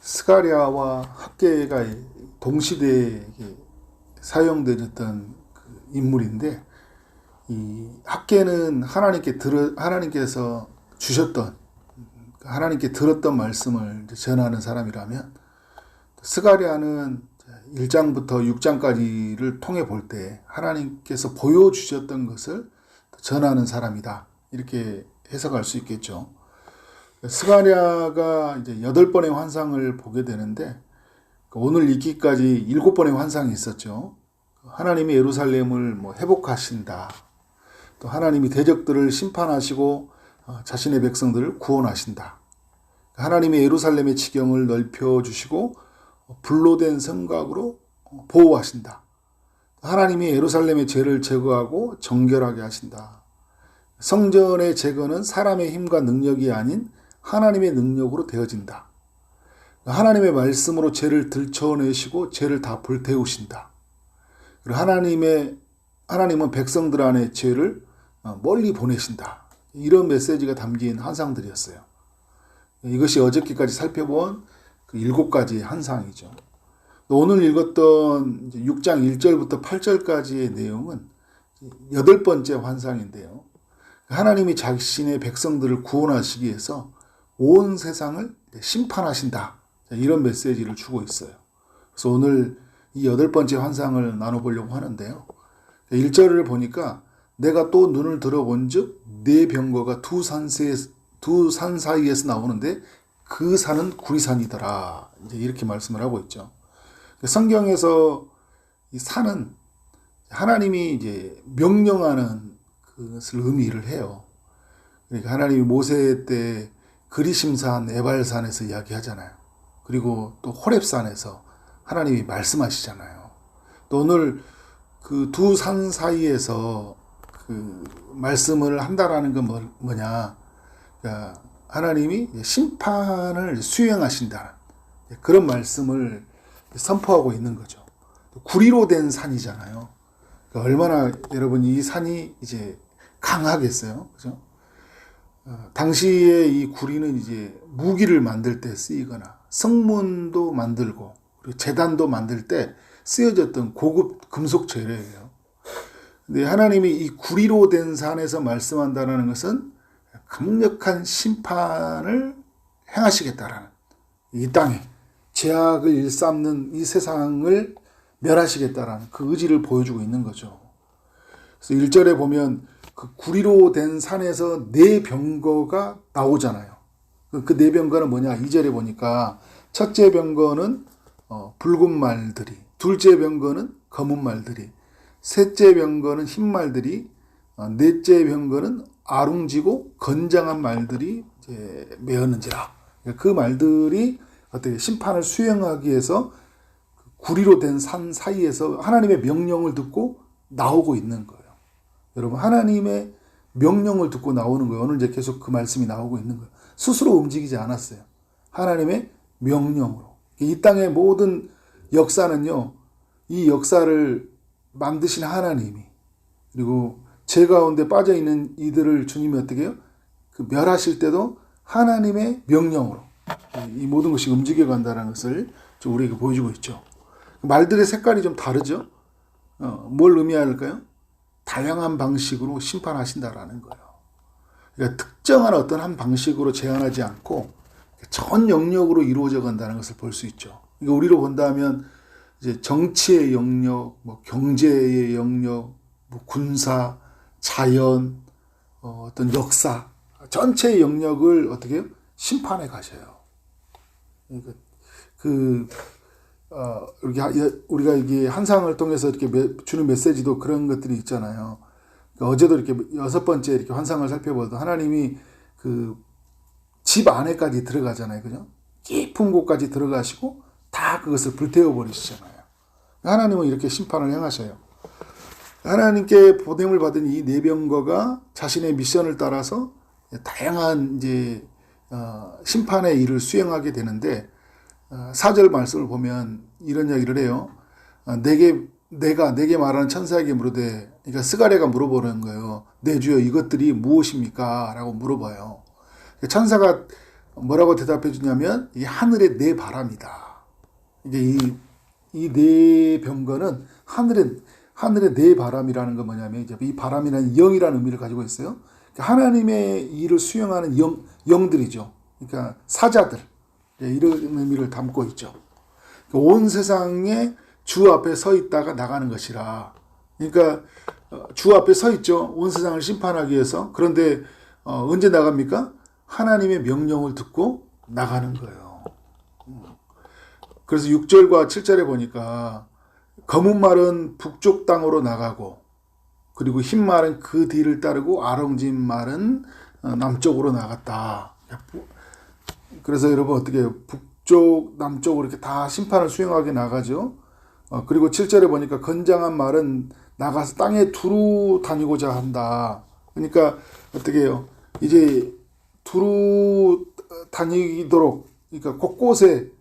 스가랴와 학개가 동시대에 사용되었던 인물인데, 이 학개는 하나님께서 주셨던, 하나님께 들었던 말씀을 전하는 사람이라면, 스가랴는 1장부터 6장까지를 통해 볼 때 하나님께서 보여주셨던 것을 전하는 사람이다, 이렇게 해석할 수 있겠죠. 스가랴가 이제 8번의 환상을 보게 되는데, 오늘 읽기까지 7번의 환상이 있었죠. 하나님이 예루살렘을 회복하신다. 또 하나님이 대적들을 심판하시고 자신의 백성들을 구원하신다. 하나님이 예루살렘의 지경을 넓혀주시고 불로 된 성곽으로 보호하신다. 하나님이 예루살렘의 죄를 제거하고 정결하게 하신다. 성전의 제거는 사람의 힘과 능력이 아닌 하나님의 능력으로 되어진다. 하나님의 말씀으로 죄를 들춰내시고 죄를 다 불태우신다. 그리고 하나님은 백성들 안에 죄를 멀리 보내신다. 이런 메시지가 담긴 환상들이었어요. 이것이 어저께까지 살펴본 그 7가지 환상이죠. 오늘 읽었던 6장 1절부터 8절까지의 내용은 8번째 환상인데요. 하나님이 자신의 백성들을 구원하시기 위해서 온 세상을 심판하신다. 이런 메시지를 주고 있어요. 그래서 오늘 이 8번째 환상을 나눠보려고 하는데요. 1절을 보니까 내가 또 눈을 들어본 즉 네 병거가 두 산 사이에서 나오는데 그 산은 구리산이더라. 이제 이렇게 말씀을 하고 있죠. 성경에서 이 산은 하나님이 이제 명령하는 것을 의미를 해요. 그러니까 하나님이 모세 때 그리심산 에발산에서 이야기하잖아요. 그리고 또 호렙산에서 하나님이 말씀하시잖아요. 또 오늘 그 두 산 사이에서 그 말씀을 한다라는 건 뭐냐? 그러니까 하나님이 심판을 수행하신다. 그런 말씀을 선포하고 있는 거죠. 구리로 된 산이잖아요. 그러니까 얼마나 여러분 이 산이 이제 강하겠어요, 그죠? 당시에 이 구리는 이제 무기를 만들 때 쓰이거나 성문도 만들고 그리고 제단도 만들 때 쓰여졌던 고급 금속 재료예요. 근데 하나님이 이 구리로 된 산에서 말씀한다는 것은 강력한 심판을 행하시겠다라는, 이 땅에 죄악을 일삼는 이 세상을 멸하시겠다라는 그 의지를 보여주고 있는 거죠. 그래서 1절에 보면 그 구리로 된 산에서 네 병거가 나오잖아요. 그 네 병거는 뭐냐? 2절에 보니까 첫째 병거는 붉은 말들이, 둘째 병거는 검은 말들이, 셋째 병거는 흰 말들이, 넷째 병거는 아룽지고 건장한 말들이 이제 메었는지라. 그 말들이 어떻게 심판을 수행하기 위해서 구리로 된 산 사이에서 하나님의 명령을 듣고 나오고 있는 거예요. 여러분, 하나님의 명령을 듣고 나오는 거예요. 오늘 이제 계속 그 말씀이 나오고 있는 거예요. 스스로 움직이지 않았어요. 하나님의 명령으로. 이 땅의 모든 역사는요, 이 역사를 만드신 하나님이, 그리고 죄 가운데 빠져 있는 이들을 주님이 어떻게 해요? 그 멸하실 때도 하나님의 명령으로 이 모든 것이 움직여 간다는 것을 좀 우리에게 보여주고 있죠. 말들의 색깔이 좀 다르죠? 뭘 의미할까요? 다양한 방식으로 심판하신다라는 거예요. 그러니까 특정한 어떤 한 방식으로 제한하지 않고 전 영역으로 이루어져 간다는 것을 볼 수 있죠. 그러니까 우리로 본다면 이제 정치의 영역, 경제의 영역, 군사, 자연, 어떤 역사, 전체의 영역을 어떻게 해요? 심판해 가셔요. 그러니까 우리가 이게 환상을 통해서 이렇게 주는 메시지도 그런 것들이 있잖아요. 그러니까 어제도 이렇게 6번째 이렇게 환상을 살펴보도 하나님이 그 집 안에까지 들어가잖아요. 그죠? 깊은 곳까지 들어가시고 다 그것을 불태워 버리시잖아요. 하나님은 이렇게 심판을 행하셔요. 하나님께 보냄을 받은 이 네 병거가 자신의 미션을 따라서 다양한 이제 심판의 일을 수행하게 되는데, 4절 말씀을 보면 이런 이야기를 해요. 내게 말하는 천사에게 물으되, 그러니까 스가랴가 물어보는 거예요. 내 주여 이것들이 무엇입니까? 라고 물어봐요. 천사가 뭐라고 대답해 주냐면 이 하늘의 네 바람이다. 이제 이 네 병거는 하늘의 네 바람이라는 건 뭐냐면 이제 이 바람이라는 영이라는 의미를 가지고 있어요. 그러니까 하나님의 일을 수행하는 영들이죠. 그러니까 사자들 이런 의미를 담고 있죠. 온 세상에 주 앞에 서 있다가 나가는 것이라. 그러니까 주 앞에 서 있죠. 온 세상을 심판하기 위해서. 그런데 언제 나갑니까? 하나님의 명령을 듣고 나가는 거예요. 그래서 6절과 7절에 보니까 검은 말은 북쪽 땅으로 나가고 그리고 흰 말은 그 뒤를 따르고 아롱진 말은 남쪽으로 나갔다. 그래서 여러분 어떻게 해요? 북쪽, 남쪽으로 이렇게 다 심판을 수행하게 나가죠. 그리고 7절에 보니까 건장한 말은 나가서 땅에 두루 다니고자 한다. 그러니까 어떻게 해요? 이제 두루 다니도록, 그러니까 곳곳에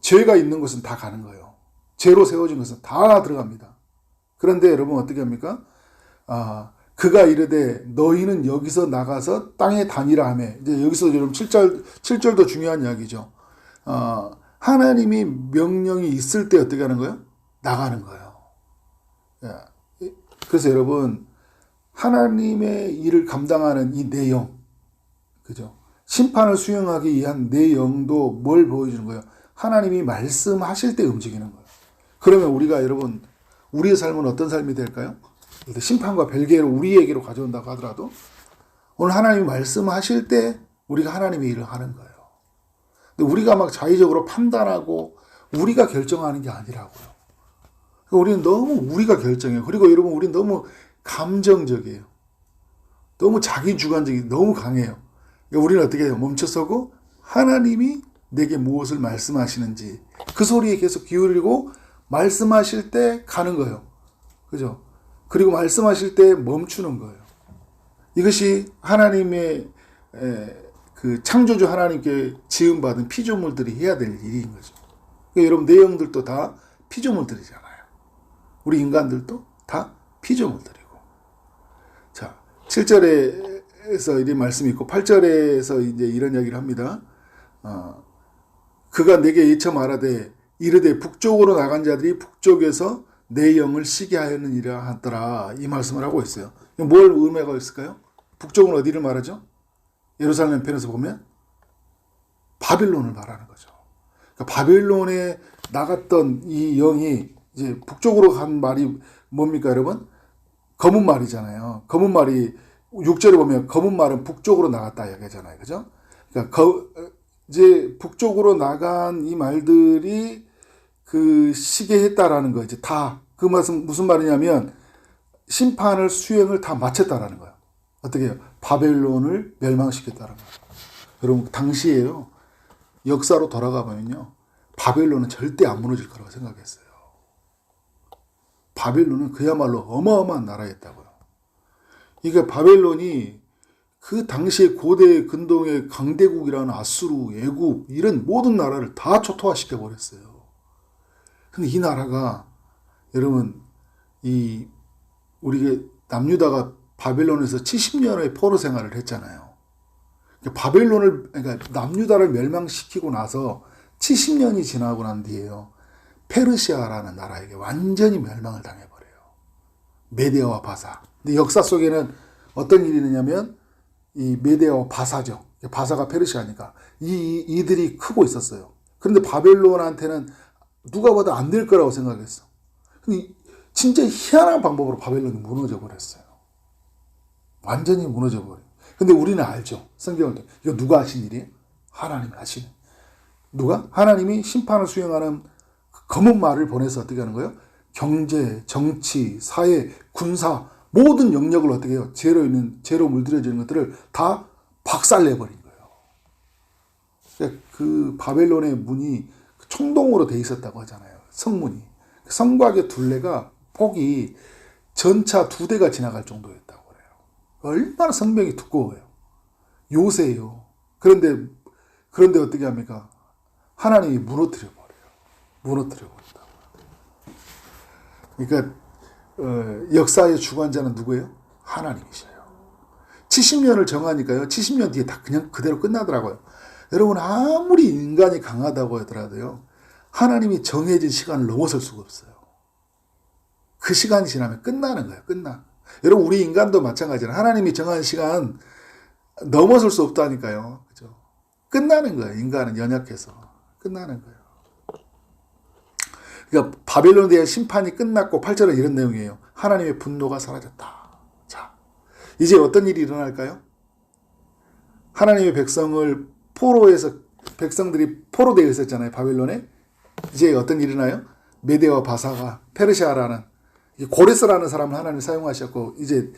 죄가 있는 곳은 다 가는 거예요. 죄로 세워진 것은 다 들어갑니다. 그런데 여러분 어떻게 합니까? 그가 이르되 너희는 여기서 나가서 땅에 다니라 하며, 이제 여기서 여러분 7절도 중요한 이야기죠. 하나님이 명령이 있을 때 어떻게 하는 거예요? 나가는 거예요. 그래서 여러분, 하나님의 일을 감당하는 이 내용, 그죠? 심판을 수행하기 위한 내용도 뭘 보여주는 거예요? 하나님이 말씀하실 때 움직이는 거예요. 그러면 우리가 여러분, 우리의 삶은 어떤 삶이 될까요? 심판과 별개로 우리에게로 가져온다고 하더라도 오늘 하나님이 말씀하실 때 우리가 하나님의 일을 하는 거예요. 근데 우리가 막 자의적으로 판단하고 우리가 결정하는 게 아니라고요. 우리는 너무 우리가 결정해요. 그리고 여러분, 우리는 너무 감정적이에요. 너무 자기주관적이 너무 강해요. 그러니까 우리는 어떻게 해요? 멈춰서고 하나님이 내게 무엇을 말씀하시는지 그 소리에 계속 기울이고 말씀하실 때 가는 거예요. 그죠? 그리고 말씀하실 때 멈추는 거예요. 이것이 하나님의 그 창조주 하나님께 지음받은 피조물들이 해야 될 일인 거죠. 그러니까 여러분, 내용들도 다 피조물들이잖아요. 우리 인간들도 다 피조물들이고. 자, 7절에서 이런 말씀이 있고 8절에서 이제 이런 이야기를 합니다. 그가 내게 예쳐 말하되 이르되 북쪽으로 나간 자들이 북쪽에서 내 영을 쉬게 하였느니라 하더라. 이 말씀을 하고 있어요. 뭘 의미가 있을까요? 북쪽은 어디를 말하죠? 예루살렘 편에서 보면 바빌론을 말하는 거죠. 그러니까 바빌론에 나갔던 이 영이 이제 북쪽으로 간 말이 뭡니까, 여러분? 검은 말이잖아요. 검은 말이 6절에 보면 검은 말은 북쪽으로 나갔다 이야기하잖아요. 그죠? 그러니까 이제 북쪽으로 나간 이 말들이 그 시게 했다라는 거, 이제 다 그 말씀 무슨 말이냐면 심판을 수행을 다 마쳤다라는 거예요. 어떻게 해요? 바벨론을 멸망시켰다는 거예요. 여러분, 당시에요, 역사로 돌아가 보면요, 바벨론은 절대 안 무너질 거라고 생각했어요. 바벨론은 그야말로 어마어마한 나라였다고요. 이게 바벨론이 그 당시에 고대 근동의 강대국이라는 아수르, 애굽 이런 모든 나라를 다 초토화시켜 버렸어요. 근데 이 나라가 여러분, 우리 남유다가 바벨론에서 70년의 포로 생활을 했잖아요. 그러니까 남유다를 멸망시키고 나서 70년이 지나고 난 뒤에요, 페르시아라는 나라에게 완전히 멸망을 당해버려요. 메데아와 바사. 근데 역사 속에는 어떤 일이 있느냐면 이 메데아와 바사죠. 바사가 페르시아니까 이들이 크고 있었어요. 그런데 바벨론한테는 누가 봐도 안 될 거라고 생각했어. 근데 진짜 희한한 방법으로 바벨론이 무너져 버렸어요. 완전히 무너져 버려요. 근데 우리는 알죠. 성경을 또 이거 누가 하신 일이에요? 하나님이 하시는. 누가? 하나님이 심판을 수행하는 검은 말을 보내서 어떻게 하는 거예요? 경제, 정치, 사회, 군사 모든 영역을 어떻게 해요? 죄로 물들여지는 것들을 다 박살내버린 거예요. 그러니까 그 바벨론의 문이 청동으로 돼 있었다고 하잖아요. 성문이. 성곽의 둘레가 폭이 전차 2대가 지나갈 정도였다고 그래요. 얼마나 성벽이 두꺼워요. 요새요. 그런데 어떻게 합니까? 하나님이 무너뜨려 버려요. 무너뜨려 버린다고요. 그러니까 역사의 주관자는 누구예요? 하나님이셔요. 70년을 정하니까요. 70년 뒤에 다 그냥 그대로 끝나더라고요. 여러분 아무리 인간이 강하다고 하더라도요. 하나님이 정해진 시간을 넘어설 수가 없어요. 그 시간이 지나면 끝나는 거예요. 끝나. 여러분 우리 인간도 마찬가지잖아요. 하나님이 정한 시간 넘어설 수 없다니까요. 그죠? 끝나는 거예요. 인간은 연약해서. 끝나는 거예요. 그러니까 바벨론에 대한 심판이 끝났고 8절은 이런 내용이에요. 하나님의 분노가 사라졌다. 자, 이제 어떤 일이 일어날까요? 하나님의 백성을 포로에서 백성들이 포로되어 있었잖아요. 바벨론에. 이제 어떤 일이 일어나요? 메데와 바사가 페르시아라는 고레스라는 사람을 하나님 사용하셨고 이제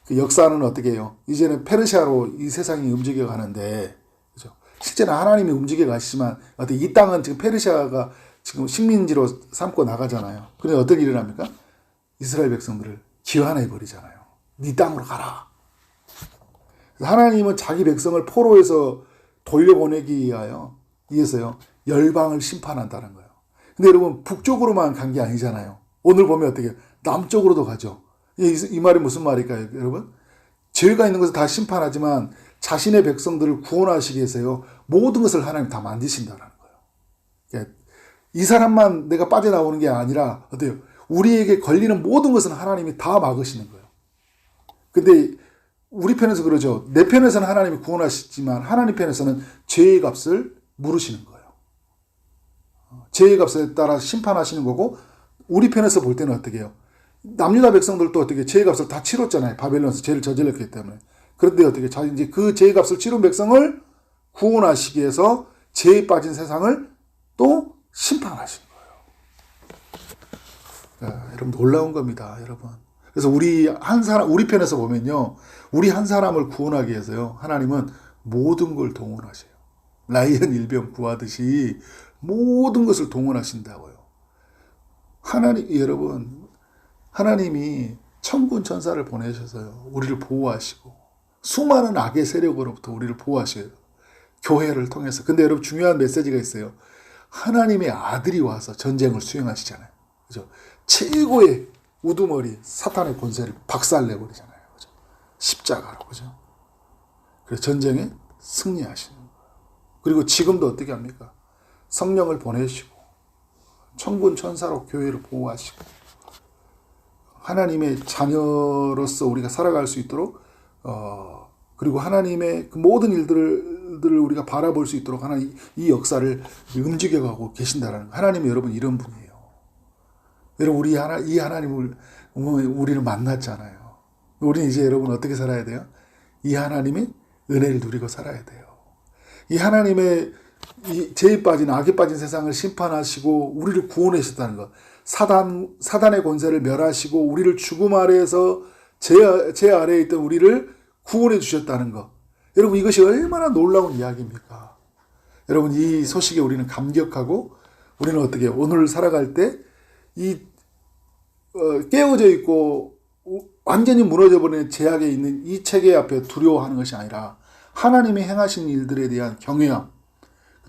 그 역사는 어떻게 해요? 이제는 페르시아로 이 세상이 움직여 가는데 그죠? 실제는 하나님이 움직여 가시지만 이 땅은 지금 페르시아가 지금 식민지로 삼고 나가잖아요. 그런데 어떤 일이 일어납니까? 이스라엘 백성들을 기환해 버리잖아요. 네 땅으로 가라. 하나님은 자기 백성을 포로에서 돌려보내기 위해서요. 열방을 심판한다는 거예요. 근데 여러분 북쪽으로만 간 게 아니잖아요. 오늘 보면 어떻게 남쪽으로도 가죠. 이 말이 무슨 말일까요, 여러분? 죄가 있는 것을 다 심판하지만 자신의 백성들을 구원하시기 위해서요. 모든 것을 하나님 다 만드신다는 거예요. 그러니까 이 사람만 내가 빠져나오는 게 아니라 어때요? 우리에게 걸리는 모든 것은 하나님이 다 막으시는 거예요. 근데 우리 편에서 그러죠. 내 편에서는 하나님이 구원하시지만 하나님 편에서는 죄의 값을 물으시는 거예요. 죄의 값에 따라 심판하시는 거고 우리 편에서 볼 때는 어떻게 해요? 남유다 백성들도 어떻게 죄의 값을 다 치렀잖아요. 바벨론에서 죄를 저질렀기 때문에. 그런데 어떻게 이제 그 죄의 값을 치른 백성을 구원하시기 위해서 죄에 빠진 세상을 또 심판하신 거예요. 야, 여러분 놀라운 겁니다, 여러분. 그래서 우리 편에서 보면요, 우리 한 사람을 구원하기 위해서요, 하나님은 모든 걸 동원하셔요. 라이언 일병 구하듯이 모든 것을 동원하신다고요. 여러분, 하나님이 천군 천사를 보내셔서요, 우리를 보호하시고, 수많은 악의 세력으로부터 우리를 보호하셔요. 교회를 통해서. 근데 여러분 중요한 메시지가 있어요. 하나님의 아들이 와서 전쟁을 수행하시잖아요. 그죠? 최고의 우두머리, 사탄의 권세를 박살내버리잖아요. 그죠? 십자가로. 그죠? 그래서 전쟁에 승리하시는 거예요. 그리고 지금도 어떻게 합니까? 성령을 보내시고, 천군 천사로 교회를 보호하시고, 하나님의 자녀로서 우리가 살아갈 수 있도록, 그리고 하나님의 그 모든 일들을 우리가 바라볼 수 있도록 하나님 이 역사를 움직여가고 계신다라는 거예요. 하나님이 여러분 이런 분이에요. 여러분 이 하나님을 우리는 만났잖아요. 우리는 이제 여러분 어떻게 살아야 돼요? 이 하나님의 은혜를 누리고 살아야 돼요. 이 하나님의 이 죄에 빠진 악에 빠진 세상을 심판하시고 우리를 구원해 주셨다는 것. 사단의 권세를 멸하시고 우리를 죽음 아래에서 제 아래에 있던 우리를 구원해 주셨다는 것. 여러분 이것이 얼마나 놀라운 이야기입니까? 여러분 이 소식에 우리는 감격하고 우리는 어떻게 오늘 살아갈 때 이 깨어져 있고 완전히 무너져버리는 제약에 있는 이 체계 앞에 두려워하는 것이 아니라 하나님이 행하신 일들에 대한 경외함,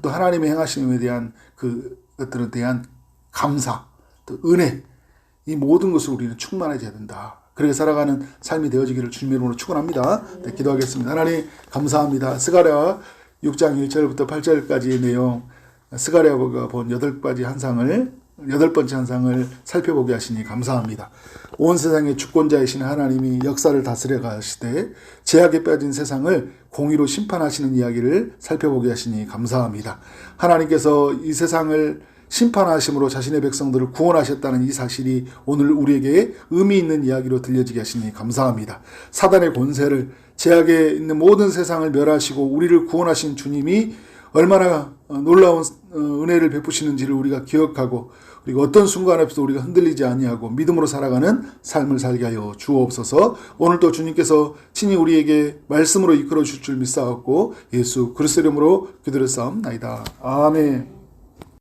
또 하나님이 행하신 일에 대한 그것들에 대한 감사, 또 은혜, 이 모든 것을 우리는 충만해져야 된다. 그렇게 살아가는 삶이 되어지기를 주님의 이름으로 축원합니다. 네, 기도하겠습니다. 하나님 감사합니다. 스가랴 6장 1절부터 8절까지의 내용, 스가랴가 본 8번째 환상을 살펴보게 하시니 감사합니다. 온 세상의 주권자이신 하나님이 역사를 다스려 가시되 죄악에 빠진 세상을 공의로 심판하시는 이야기를 살펴보게 하시니 감사합니다. 하나님께서 이 세상을 심판하심으로 자신의 백성들을 구원하셨다는 이 사실이 오늘 우리에게 의미 있는 이야기로 들려지게 하시니 감사합니다. 사단의 권세를, 죄악에 있는 모든 세상을 멸하시고 우리를 구원하신 주님이 얼마나 놀라운 은혜를 베푸시는지를 우리가 기억하고, 그리고 어떤 순간 앞에서 우리가 흔들리지 아니하고 믿음으로 살아가는 삶을 살게 하여 주옵소서. 오늘도 주님께서 친히 우리에게 말씀으로 이끌어 주실 줄 믿사옵고 예수 그리스도 이름으로 기도를 싸움나이다. 아멘.